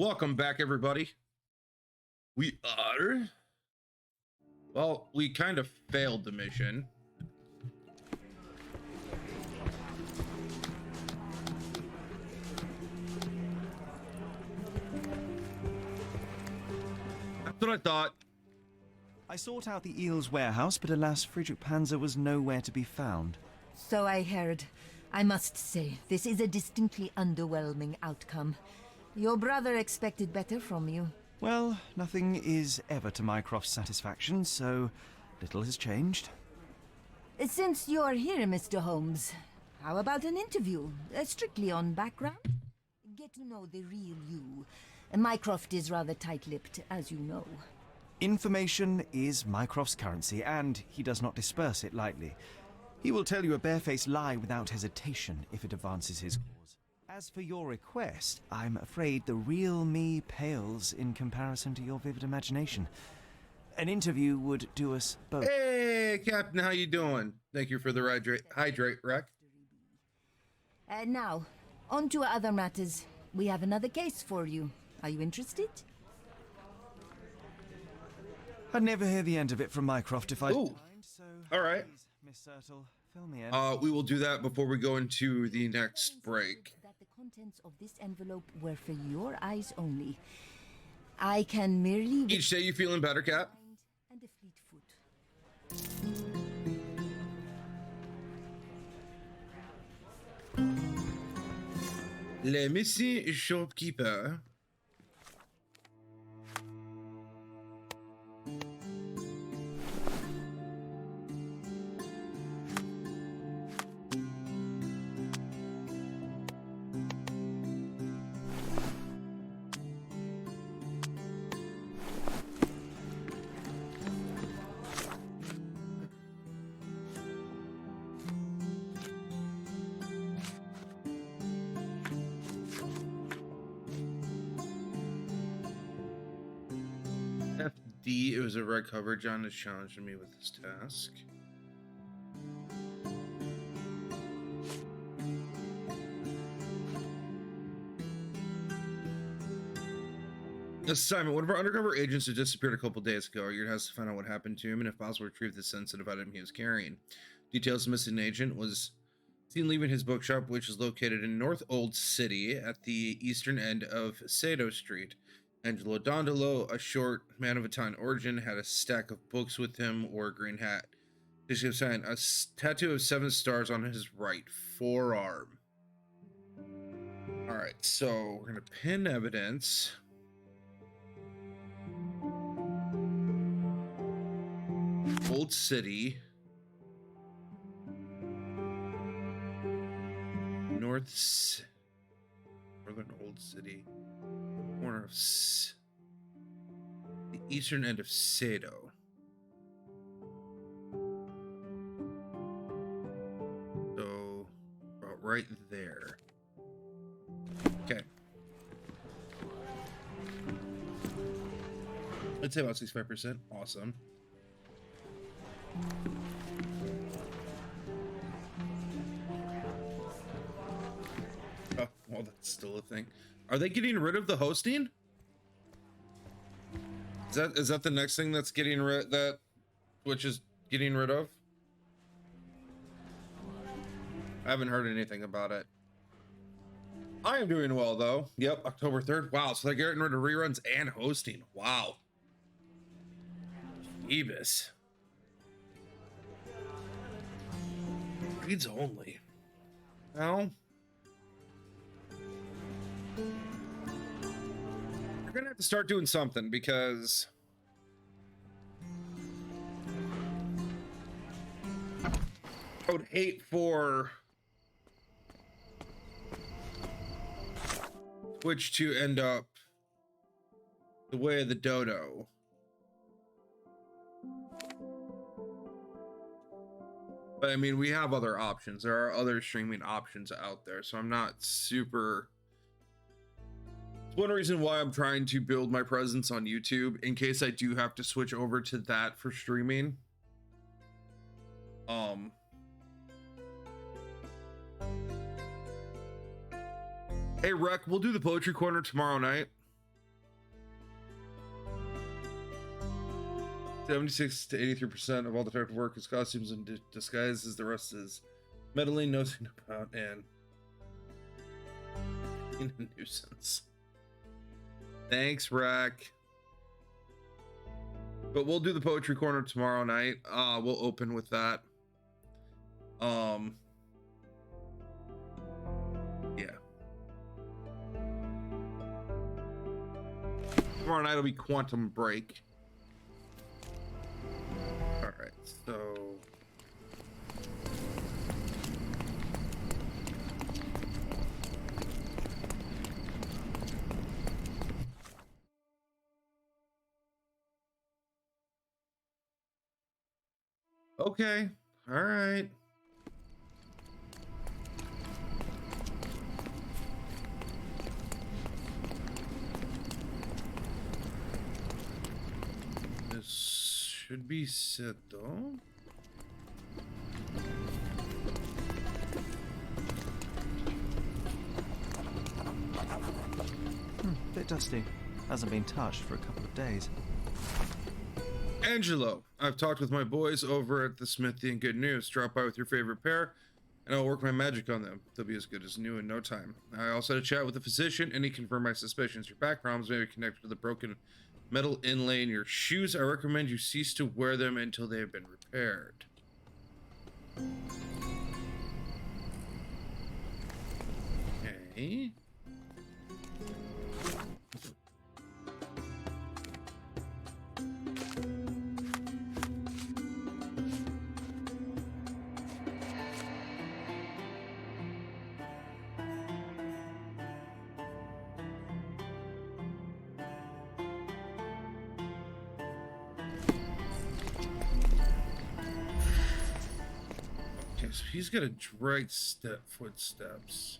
Welcome back, everybody. We are... Well, we kind of failed the mission. That's what I thought. I sought out the eel's warehouse, but alas, Friedrich Panzer was nowhere to be found. So I heard. I must say, this is a distinctly underwhelming outcome. Your brother expected better from you. Well, nothing is ever to Mycroft's satisfaction, so little has changed. Since you're here, Mr. Holmes, how about an interview? Strictly on background? Get to know the real you. Mycroft is rather tight-lipped, as you know. Information is Mycroft's currency, and he does not disperse it lightly. He will tell you a barefaced lie without hesitation if it advances his cause. As for your request, I'm afraid the real me pales in comparison to your vivid imagination. An interview would do us both. Hey, Captain, how you doing? Thank you for the hydrate wreck. Now, on to other matters. We have another case for you. Are you interested? I'd never hear the end of it from Mycroft if I Ooh. mind, so All right. please, Miss Sertle, fill me in. We will do that before we go into the next break. That the contents of this envelope were for your eyes only. I can merely... Each day you feeling better, Cap? And a fleet foot. Le Monsieur Shopkeeper. FD, it was a red cover. John is challenging me with this task. Assignment. One of our undercover agents who disappeared a couple days ago. You're has to find out what happened to him and if possible retrieve the sensitive item he was carrying. Details: the missing agent was seen leaving his bookshop, which is located in North Old City at the eastern end of Sado Street. Angelo Dondolo, a short man of Italian origin, had a stack of books with him, wore a green hat. Description sign: a tattoo of 7 stars on his right forearm. Alright, so we're gonna pin evidence. Old City. Northern Old City. Corner of the eastern end of Sado. So about right there. Okay. I'd say about 65%. Awesome. Oh, well, that's still a thing. Are they getting rid of the hosting? Is that the next thing that's getting rid that Twitch is getting rid of? I haven't heard anything about it. I am doing well though. Yep, October 3rd. Wow, so they're getting rid of reruns and hosting. Wow. Ebis. Reads only. Well, we're gonna have to start doing something because I would hate for Twitch to end up the way of the dodo. But I mean, we have other options. There are other streaming options out there, so I'm not super... It's one reason why I'm trying to build my presence on YouTube in case I do have to switch over to that for streaming. Hey, Rec, we'll do the Poetry Corner tomorrow night. 76 to 83% of all detective work is costumes and disguises. The rest is meddling, nosing about, and being a nuisance. Thanks, Rack. But we'll do the poetry corner tomorrow night. We'll open with that. Yeah. Tomorrow night will be Quantum Break. All right, so okay, all right. This should be set though. Bit dusty. Hasn't been touched for a couple of days. Angelo, I've talked with my boys over at the smithy, and good news. Drop by with your favorite pair, and I'll work my magic on them. They'll be as good as new in no time. I also had a chat with the physician, and he confirmed my suspicions. Your back problems may be connected to the broken metal inlay in your shoes. I recommend you cease to wear them until they have been repaired. Okay. So he's got a drag footsteps.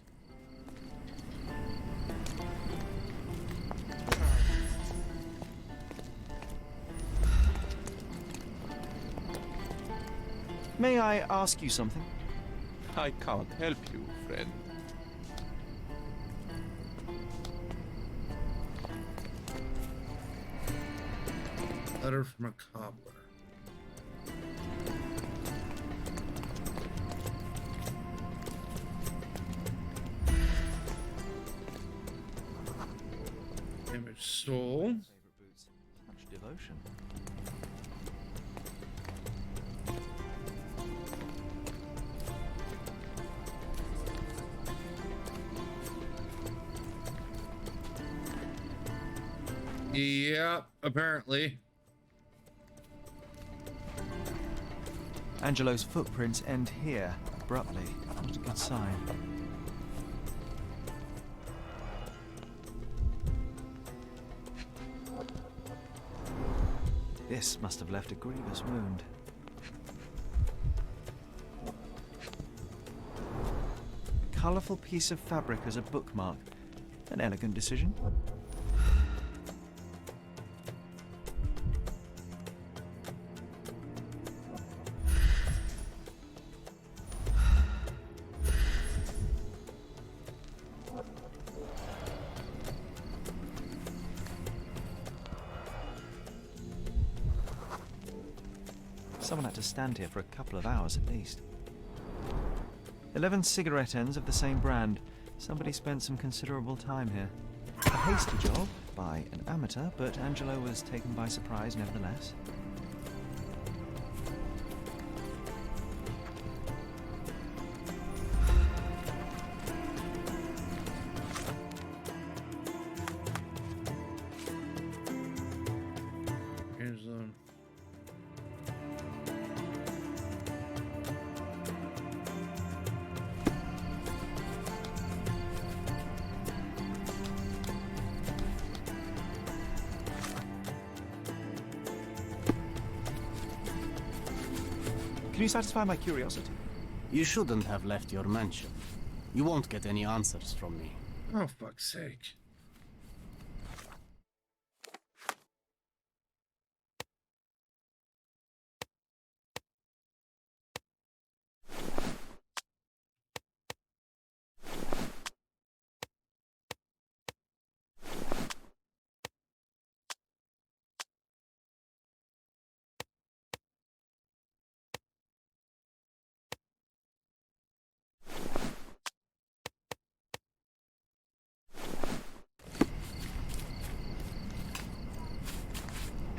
May I ask you something? I can't help you, friend. Letter from a cobbler. Damaged soul. Favorite boots. Such devotion. Yeah, apparently. Angelo's footprints end here, abruptly. Not a good sign. This must have left a grievous wound. Colourful piece of fabric as a bookmark. An elegant decision. Someone had to stand here for a couple of hours at least. 11 cigarette ends of the same brand. Somebody spent some considerable time here. A hasty job by an amateur, but Angelo was taken by surprise nevertheless. Here's Can you satisfy my curiosity? You shouldn't have left your mansion. You won't get any answers from me. oh, fuck's sake.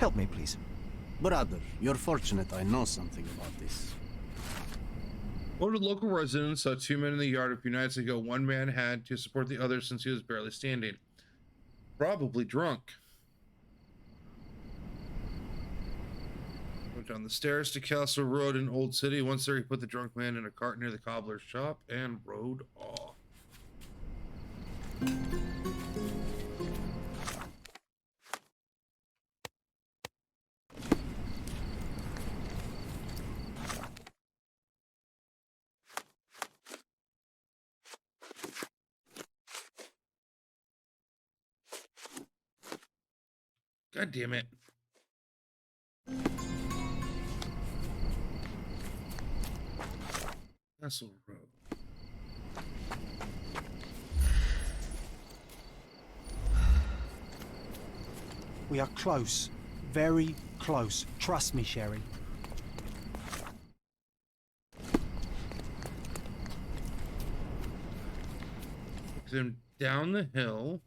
Help me, please. Brother, you're fortunate I know something about this. One of the local residents saw two men in the yard a few nights ago. One man had to support the other since he was barely standing. Probably drunk. Went down the stairs to Castle Road in Old City. Once there, he put the drunk man in a cart near the cobbler's shop and rode off. God damn it. Castle Road. We are close. Very close. Trust me, Sherry. Then down the hill.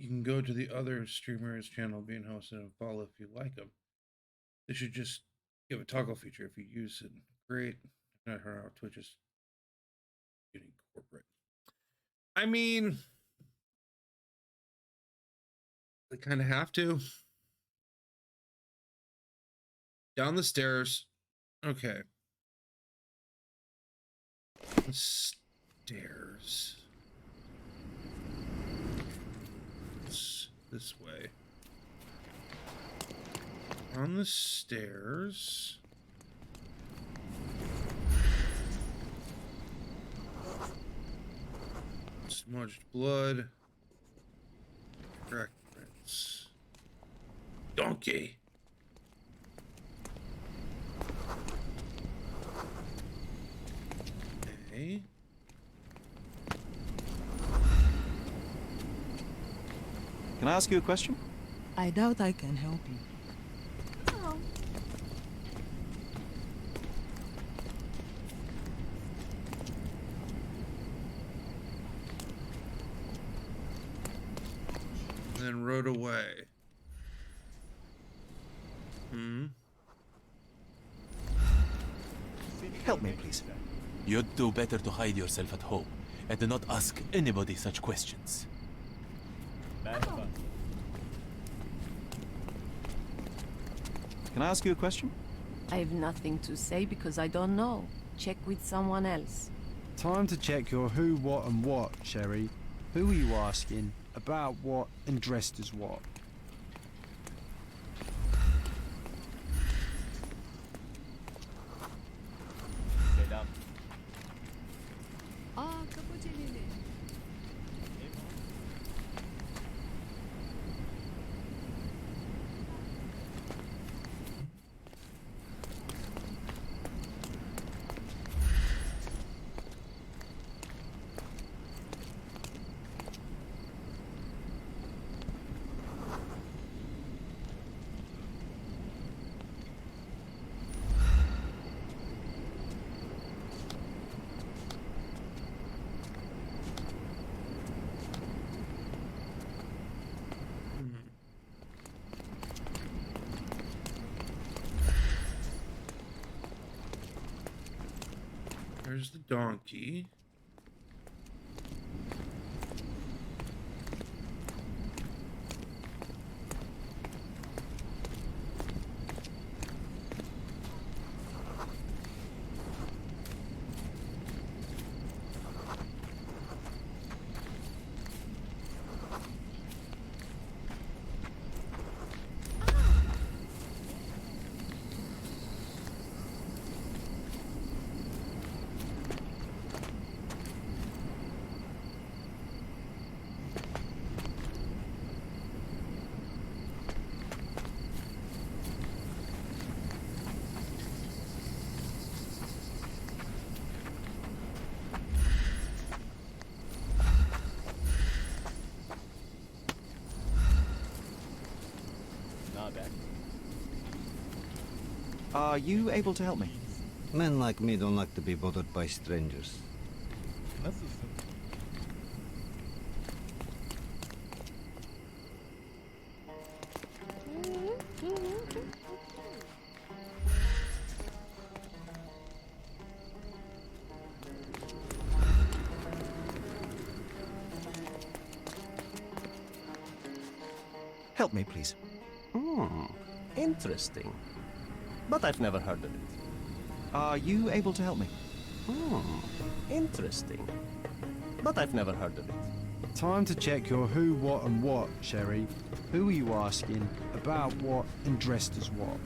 You can go to the other streamers' channel being hosted and follow if you like them. They should just give a toggle feature if you use it. Great. If not, her out. Twitch is getting corporate. I mean, they kind of have to. Down the stairs. Okay. The stairs. This way. On the stairs. Smudged blood. Crack prints. Donkey. Okay. Can I ask you a question? I doubt I can help you. Oh, Then rode away. Help me, please. You'd do better to hide yourself at home and do not ask anybody such questions. Can I ask you a question? I have nothing to say because I don't know. Check with someone else. Time to check your who, what, and what, Sherry. Who are you asking? About what and dressed as what? There's the donkey. Are you able to help me? Men like me don't like to be bothered by strangers. Nasılsın? Help me, please. Interesting. But I've never heard of it. Are you able to help me? Interesting. But I've never heard of it. Time to check your who, what, and what, Sherry. Who are you asking, about what, and dressed as what?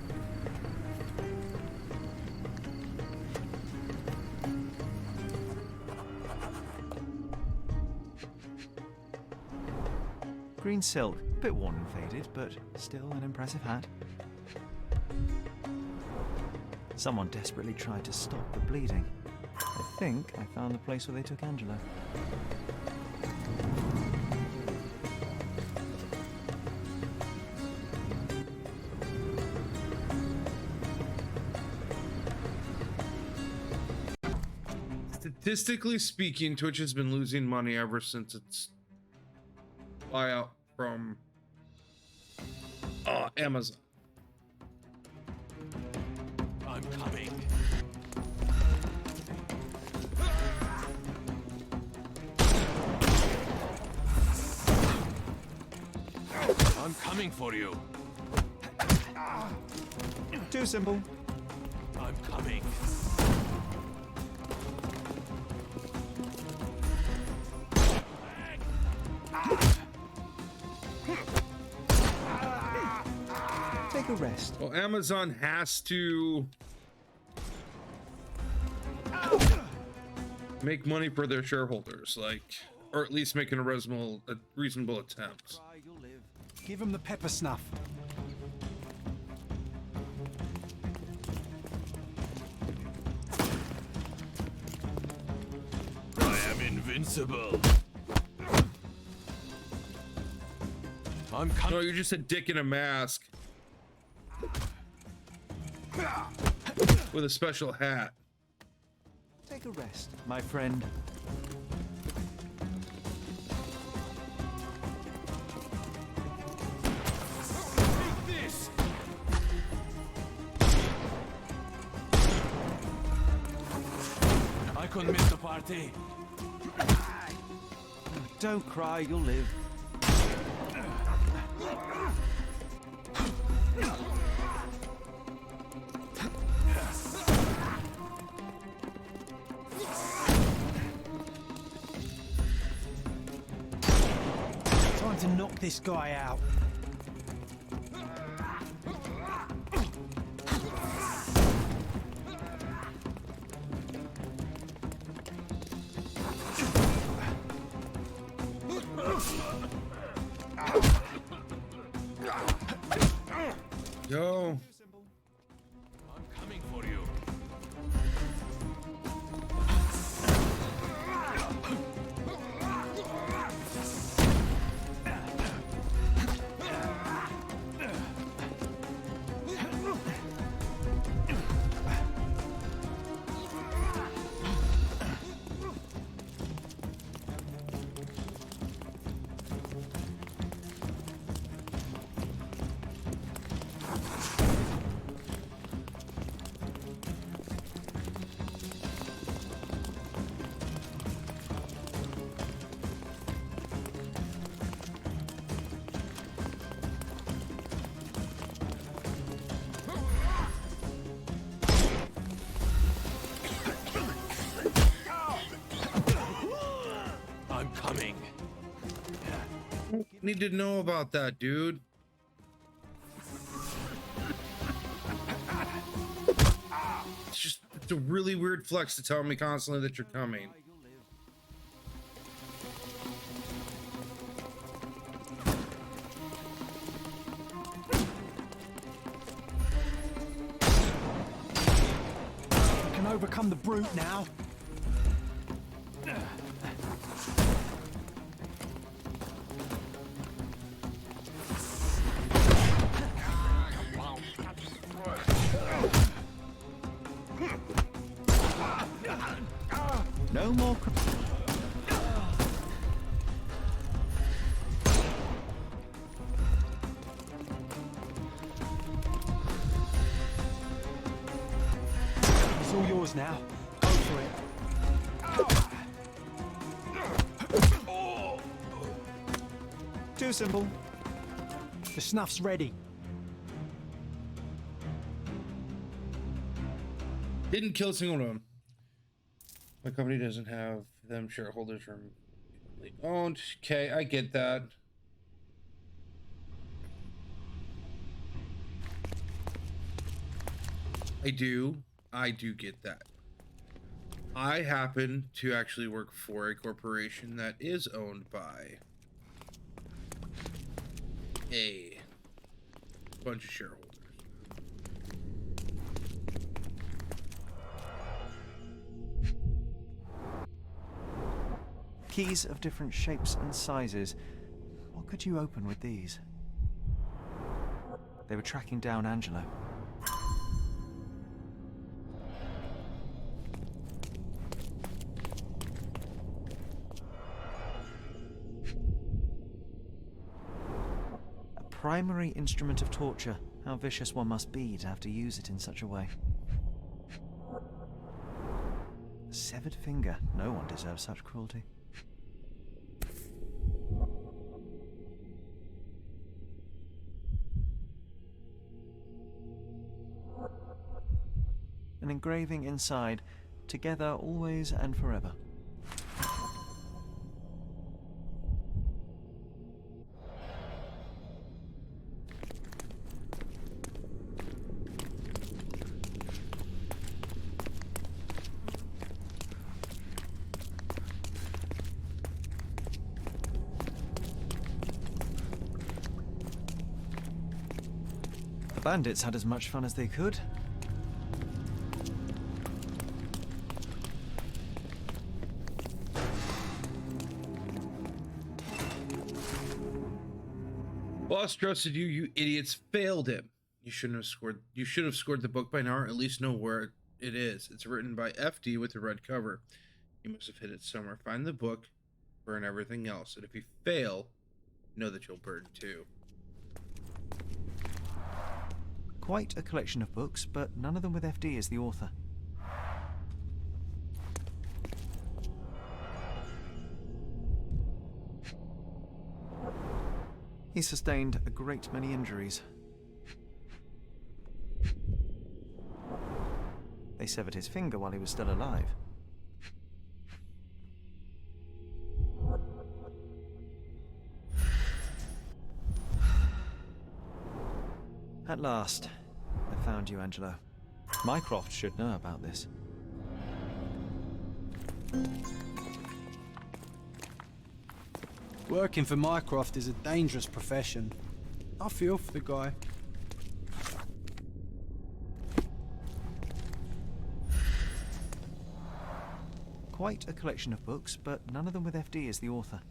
Green silk, a bit worn and faded, but still an impressive hat. Someone desperately tried to stop the bleeding. I think I found the place where they took Angela. Statistically speaking, Twitch has been losing money ever since its buyout from Amazon. I'm coming. I'm coming for you. Too simple. I'm coming. Take a rest. Well, Amazon has to make money for their shareholders, like, or at least making a reasonable attempt. Cry, you'll live. Give him the pepper snuff. I am invincible. I'm No, coming. you're just a dick in a mask with a special hat. Take a rest, my friend. This. I couldn't miss the party. Don't cry, you'll live. Time to knock this guy out. Yo. I'm coming for you. I'm coming. Need to know about that, dude. It's a really weird flex to tell me constantly that you're coming. You can overcome the brute now. No more. It's all yours now. Go for it. Too simple. The snuff's ready. Didn't kill a single one of them. My company doesn't have them shareholders from owned. Okay, I get that. I do get that. I happen to actually work for a corporation that is owned by a bunch of shareholders. Keys of different shapes and sizes. What could you open with these? They were tracking down Angelo. A primary instrument of torture. How vicious one must be to have to use it in such a way. A severed finger. No one deserves such cruelty. An engraving inside, together always and forever. The bandits had as much fun as they could. Boss trusted you, you idiots failed him. You shouldn't have scored. You should have scored the book by now, or at least know where it is. It's written by FD with a red cover. You must have hid it somewhere. Find the book, burn everything else. And if you fail, know that you'll burn too. Quite a collection of books, but none of them with FD as the author. He sustained a great many injuries. They severed his finger while he was still alive. At last, I found you, Angelo. Mycroft should know about this. Working for Mycroft is a dangerous profession. I feel for the guy. Quite a collection of books, but none of them with FD as the author.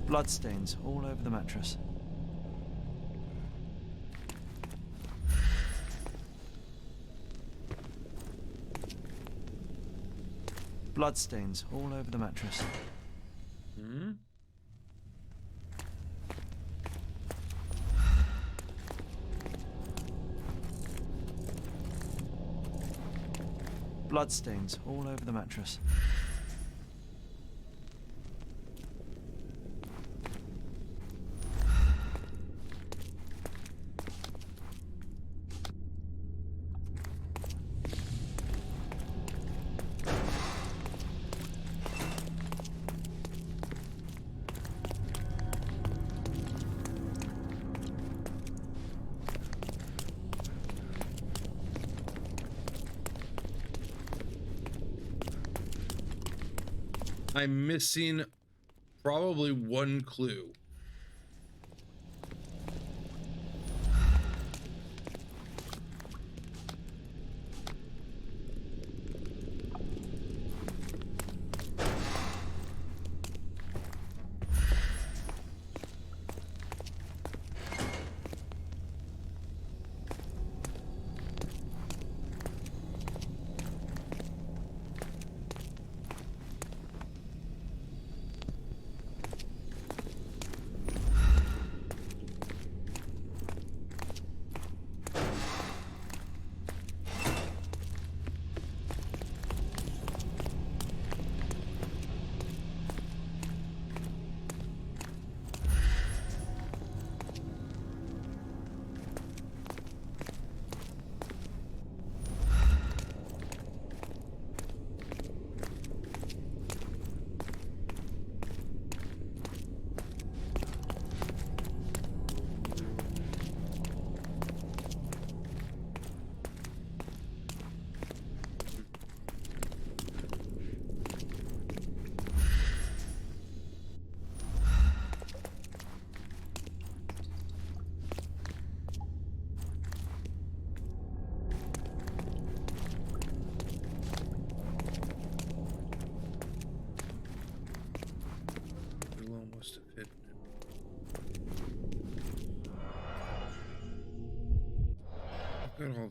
Bloodstains all over the mattress. Bloodstains all over the mattress. Hmm? Bloodstains all over the mattress. I'm missing probably one clue. Must have hidden it. I've got all those.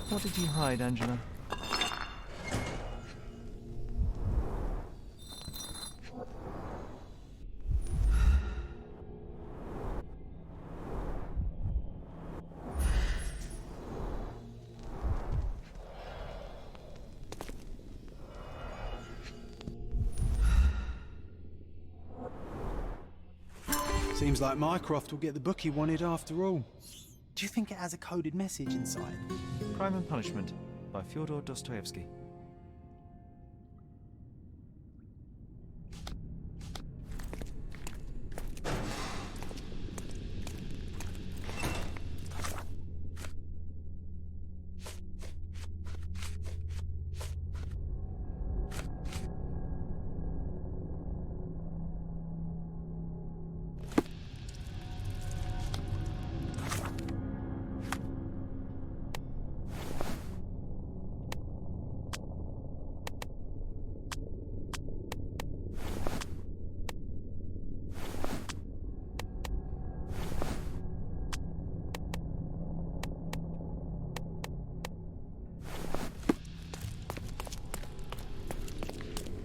What did you hide, Angela? Seems like Mycroft will get the book he wanted after all. Do you think it has a coded message inside? Crime and Punishment by Fyodor Dostoevsky.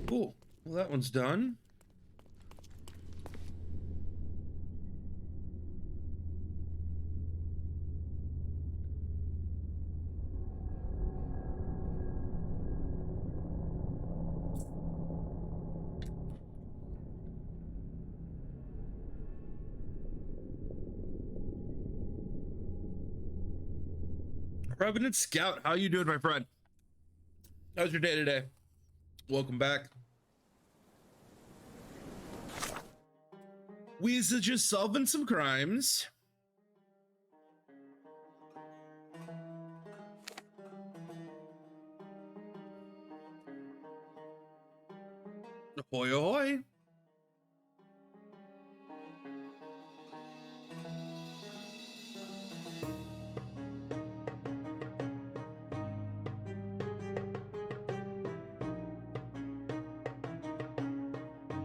Cool. Well, that one's done. Revenant Scout, how you doing, my friend? How's your day today? Welcome back. We's just solving some crimes. Ahoy, ahoy.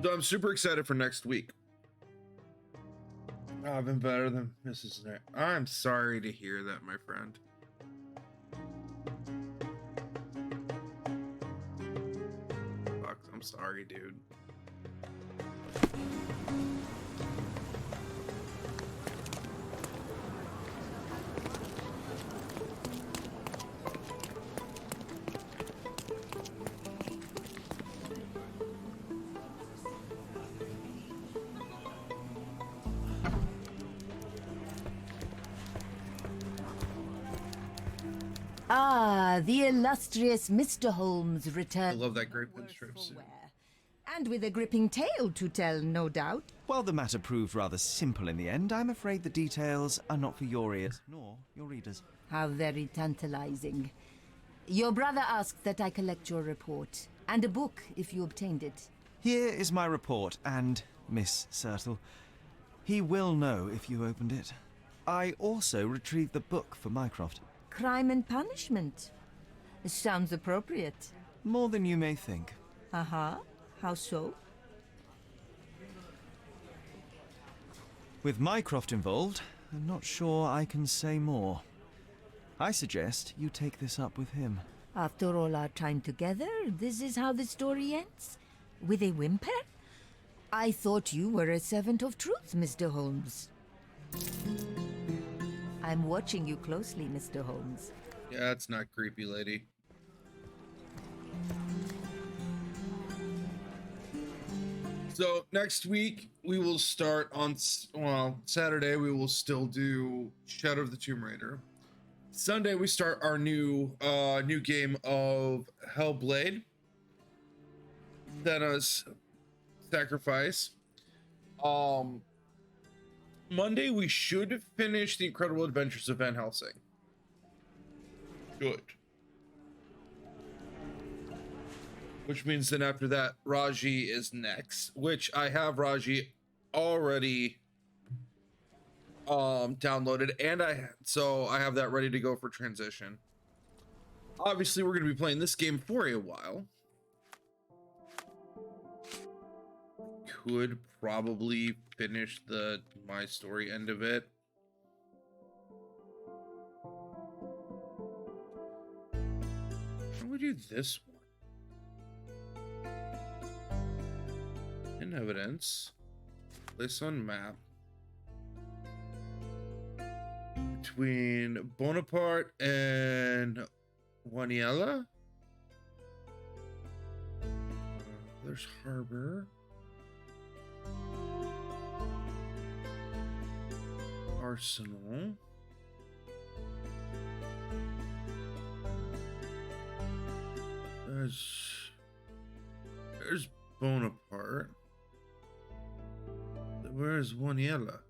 So I'm super excited for next week. Oh, I've been better than Mrs. Nair. I'm sorry to hear that, my friend. Fuck, I'm sorry, dude. Ah, the illustrious Mr. Holmes I returned. love that great Worse pinstripe for suit. wear. And with a gripping tale to tell, no doubt. While the matter proved rather simple in the end, I'm afraid the details are not for your ears, nor your readers. How very tantalizing. Your brother asked that I collect your report, and a book if you obtained it. Here is my report, and Miss Sertle. He will know if you opened it. I also retrieved the book for Mycroft. Crime and Punishment. Sounds appropriate. More than you may think. Aha. How so? With Mycroft involved, I'm not sure I can say more. I suggest you take this up with him. After all our time together, this is how the story ends? With a whimper? I thought you were a servant of truth, Mr. Holmes. I'm watching you closely, Mr. Holmes. Yeah, it's not creepy, lady. So next week we will start on Saturday. We will still do Shadow of the Tomb Raider. Sunday we start our new game of Hellblade. Senna's Sacrifice. Monday we should finish The Incredible Adventures of Van Helsing. Good. Which means then after that, Raji is next, which I have Raji already downloaded, and I have that ready to go for transition. Obviously, we're going to be playing this game for a while. Could probably finish the My Story end of it. How do we do this one? In evidence, place on map between Bonaparte and Waniela. There's harbor, arsenal, there's Bonaparte. Where's Waniela?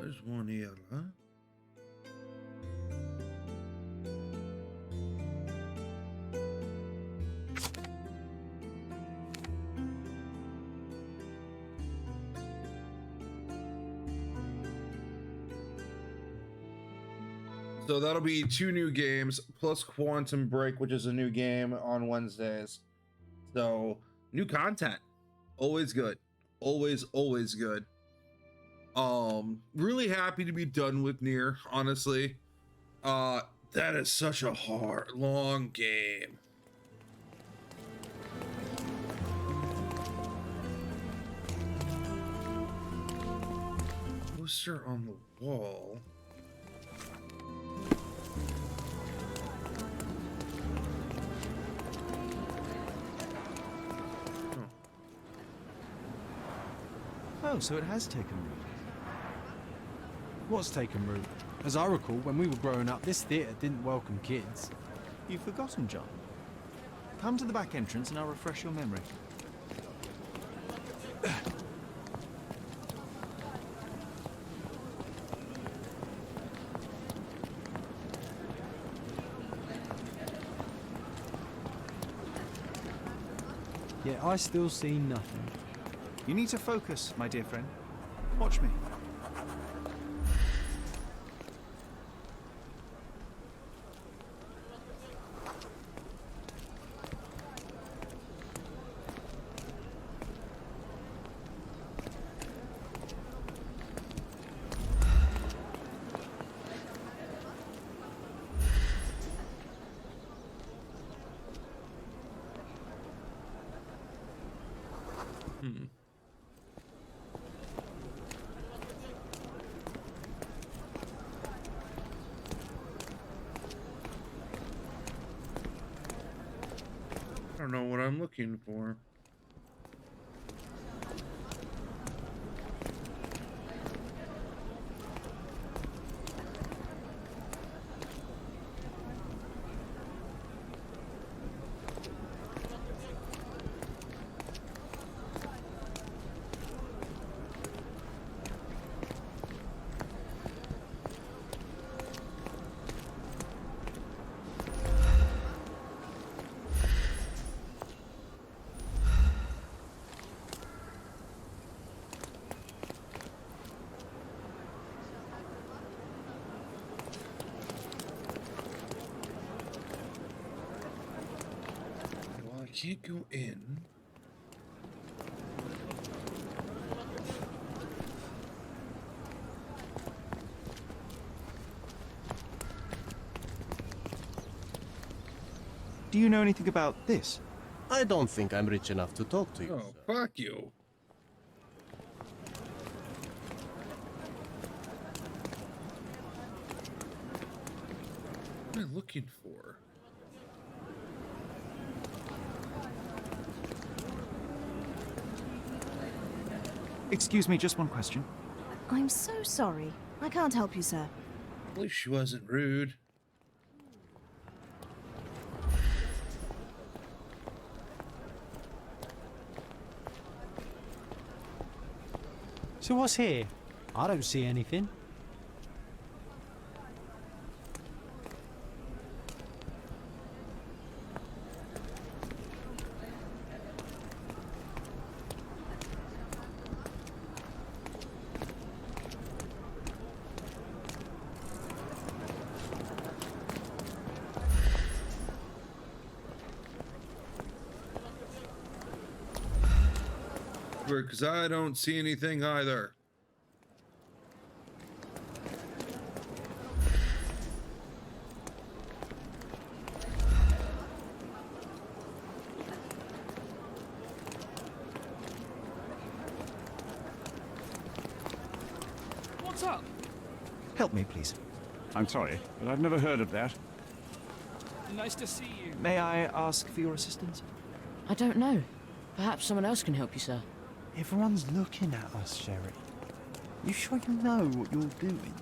There's Waniela. So that'll be 2 new games plus Quantum Break, which is a new game on Wednesdays. So new content, always good, always good. Really happy to be done with Nier, honestly. That is such a long game. Poster on the wall. Oh, so it has taken root. What's taken root? As I recall, when we were growing up, this theatre didn't welcome kids. You've forgotten, John. Come to the back entrance and I'll refresh your memory. Yet I still see nothing. You need to focus, my dear friend. Watch me. don't know what I'm looking for. Well, I can't go in. Do you know anything about this? I don't think I'm rich enough to talk to you, Oh, sir. fuck you. What am I looking for? Excuse me, just one question. I'm so sorry. I can't help you, sir. At least she wasn't rude. So what's here? I don't see anything. Because I don't see anything either. What's up? Help me, please. I'm sorry, but I've never heard of that. Nice to see you. May I ask for your assistance? I don't know. Perhaps someone else can help you, sir. Everyone's looking at us, Sherry. You sure you know what you're doing?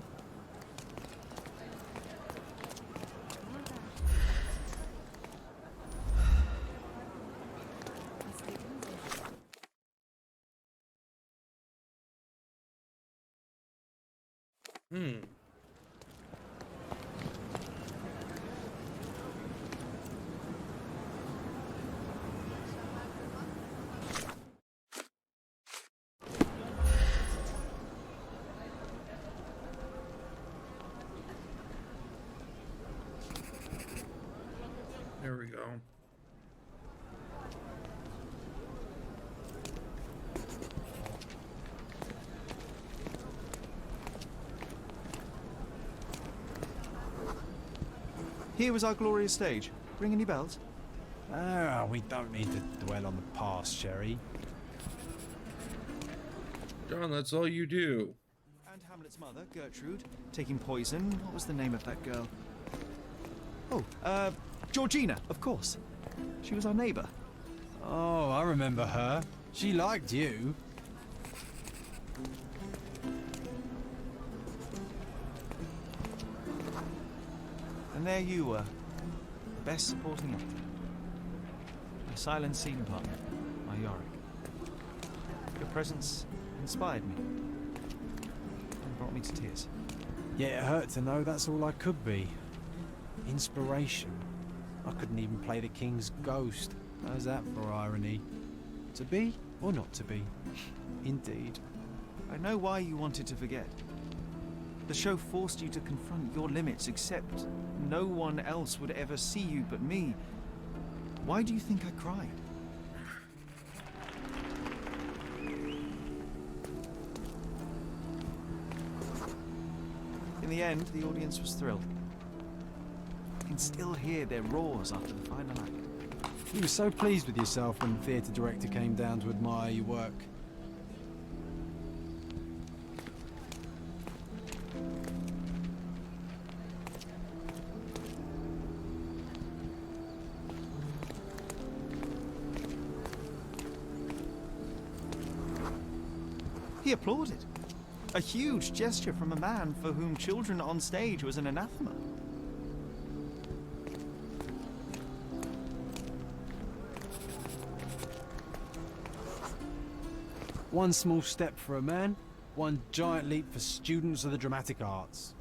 There we go. Here was our glorious stage. Ring any bells? Ah, we don't need to dwell on the past, Sherry. John, that's all you do. And Hamlet's mother, Gertrude, taking poison. What was the name of that girl? Oh, Georgina, of course. She was our neighbor. Oh, I remember her. She liked you. And there you were, best supporting actor. My silent scene partner, my Yorick. Your presence inspired me and brought me to tears. Yeah, it hurt to know that's all I could be. Inspiration. I couldn't even play the king's ghost. How's that for irony? To be or not to be? Indeed. I know why you wanted to forget. The show forced you to confront your limits, except no one else would ever see you but me. Why do you think I cried? In the end, the audience was thrilled. I can still hear their roars after the final act. You were so pleased with yourself when the theatre director came down to admire your work. He applauded. A huge gesture from a man for whom children on stage was an anathema. One small step for a man, one giant leap for students of the dramatic arts.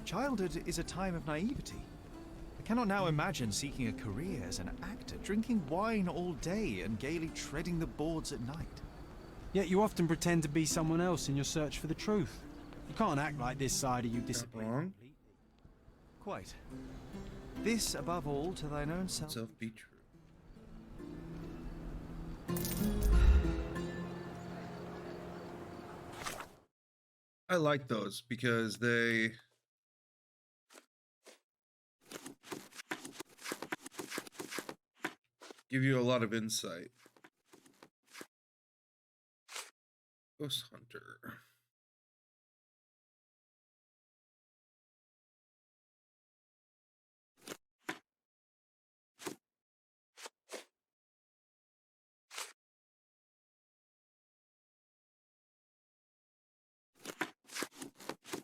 Childhood is a time of naivety. I cannot now imagine seeking a career as an actor, drinking wine all day and gaily treading the boards at night. Yet you often pretend to be someone else in your search for the truth. You can't act like this side of you disappears completely. Quite. This, above all, to thine own self. Self be true. I like those because they give you a lot of insight. Ghost Hunter.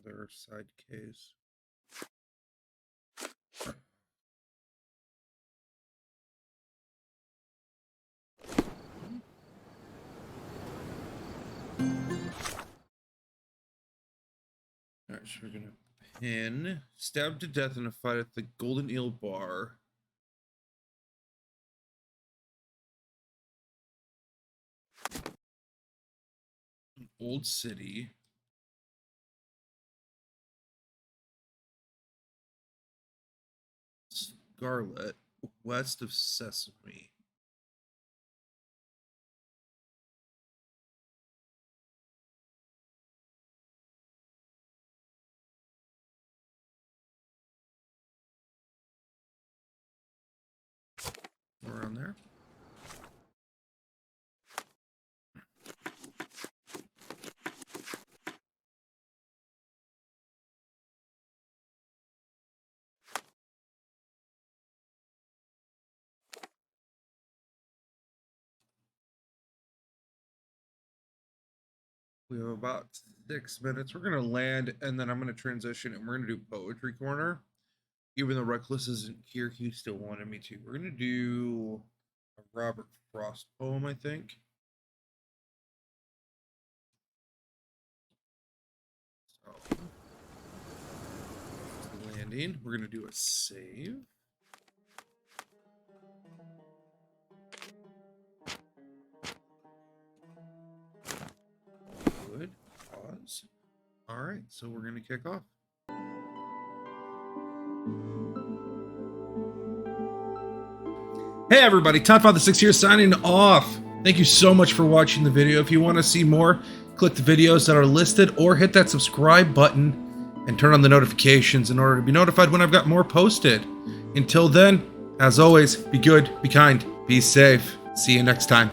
Their side case. Alright, so we're gonna pin. Stabbed to death in a fight at the Golden Eel Bar. Old City. Scarlet, west of Sesame. Around there. We have about 6 minutes. We're gonna land, and then I'm gonna transition, and we're gonna do Poetry Corner. Even though Reckless isn't here, he still wanted me to. We're gonna do a Robert Frost poem, I think. So, landing. We're gonna do a save. Good. Pause. All right, so we're gonna kick off. Hey everybody, Toddfather6 here signing off. Thank you so much for watching the video. If you want to see more, click the videos that are listed or hit that subscribe button and turn on the notifications in order to be notified when I've got more posted. Until then, as always, be good, be kind, be safe. See you next time.